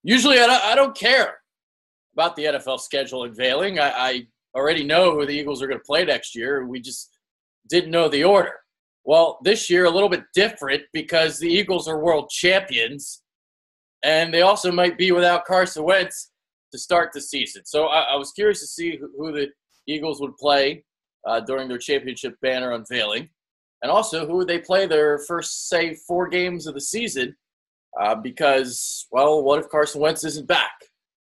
Usually I don't care about the NFL schedule unveiling. I already know who the Eagles are going to play next year. We just didn't know the order. Well, this year a little bit different because the Eagles are world champions, and they also might be without Carson Wentz to start the season. So I was curious to see who the Eagles would play during their championship banner unveiling, and also who would they play their first, say, 4 games of the season because, well, what if Carson Wentz isn't back?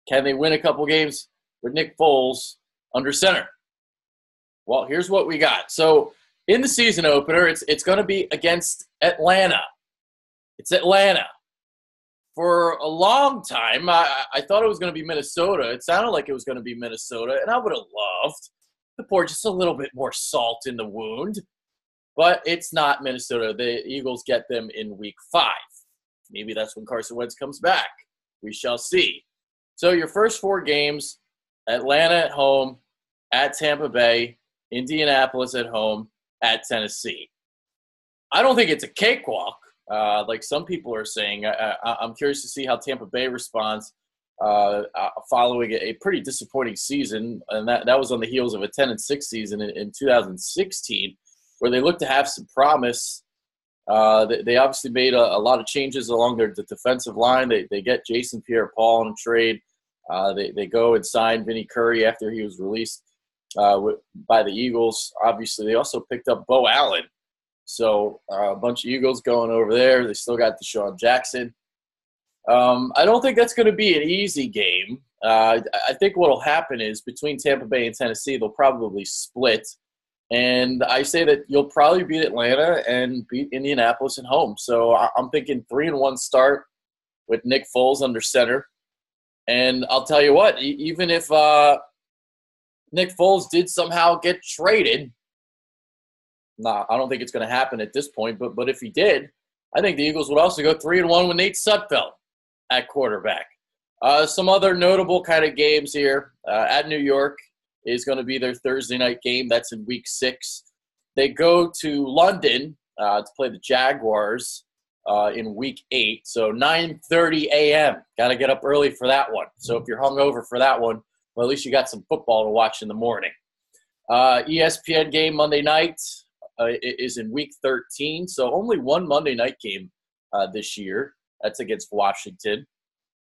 Can they win a couple games with Nick Foles under center? Well, here's what we got. So in the season opener, it's going to be against Atlanta. It's Atlanta. For a long time, I thought it was going to be Minnesota. It sounded like it was going to be Minnesota, and I would have loved to pour just a little bit more salt in the wound. But it's not Minnesota. The Eagles get them in week 5. Maybe that's when Carson Wentz comes back. We shall see. So your first 4 games, Atlanta at home, at Tampa Bay, Indianapolis at home, at Tennessee. I don't think it's a cakewalk, like some people are saying. I'm curious to see how Tampa Bay responds following a pretty disappointing season, and that was on the heels of a 10-6 season in 2016, where they looked to have some promise. They obviously made a lot of changes along their defensive line. They get Jason Pierre-Paul in a trade. They go and sign Vinny Curry after he was released by the Eagles. Obviously, they also picked up Bo Allen. So a bunch of Eagles going over there. They still got Deshaun Jackson. I don't think that's going to be an easy game. I think what will happen is between Tampa Bay and Tennessee, they'll probably split. And I say that you'll probably beat Atlanta and beat Indianapolis at home. So I'm thinking 3-1 start with Nick Foles under center. And I'll tell you what, even if Nick Foles did somehow get traded, I don't think it's going to happen at this point, but if he did, I think the Eagles would also go 3-1 with Nate Sudfeld at quarterback. Some other notable kind of games here. At New York is going to be their Thursday night game. That's in week 6. They go to London to play the Jaguars in week 8. So 9:30 a.m. Got to get up early for that one. So if you're hungover for that one, well, at least you got some football to watch in the morning. ESPN game Monday night is in week 13. So only one Monday night game this year. That's against Washington.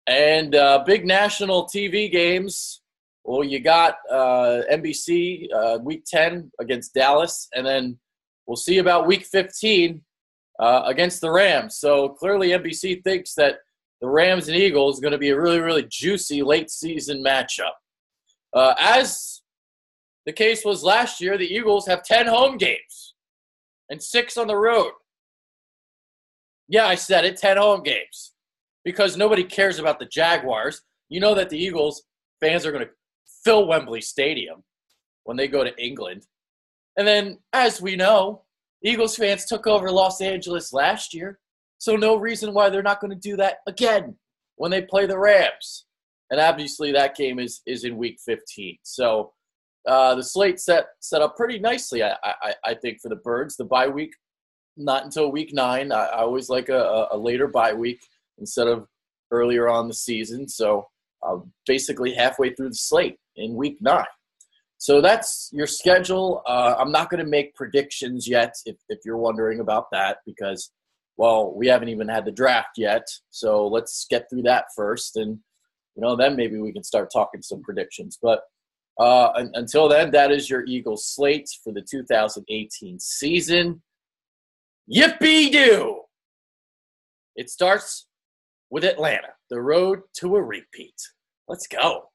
And big national TV games. Well, you got NBC week 10 against Dallas. And then we'll see about week 15 against the Rams. So clearly NBC thinks that the Rams and Eagles is going to be a really, really juicy late season matchup. As the case was last year, the Eagles have 10 home games and 6 on the road. Yeah, I said it, 10 home games. Because nobody cares about the Jaguars. You know that the Eagles fans are going to fill Wembley Stadium when they go to England. And then, as we know, Eagles fans took over Los Angeles last year. So no reason why they're not going to do that again when they play the Rams. And obviously that game is in week 15. So the slate set up pretty nicely, I think, for the Birds. The bye week, not until week 9. I always like a later bye week instead of earlier on the season. So basically halfway through the slate in week 9. So that's your schedule. I'm not going to make predictions yet if you're wondering about that because, well, we haven't even had the draft yet. So let's get through that first. And, then maybe we can start talking some predictions. But until then, that is your Eagles slate for the 2018 season. Yippee-doo! It starts with Atlanta, the road to a repeat. Let's go.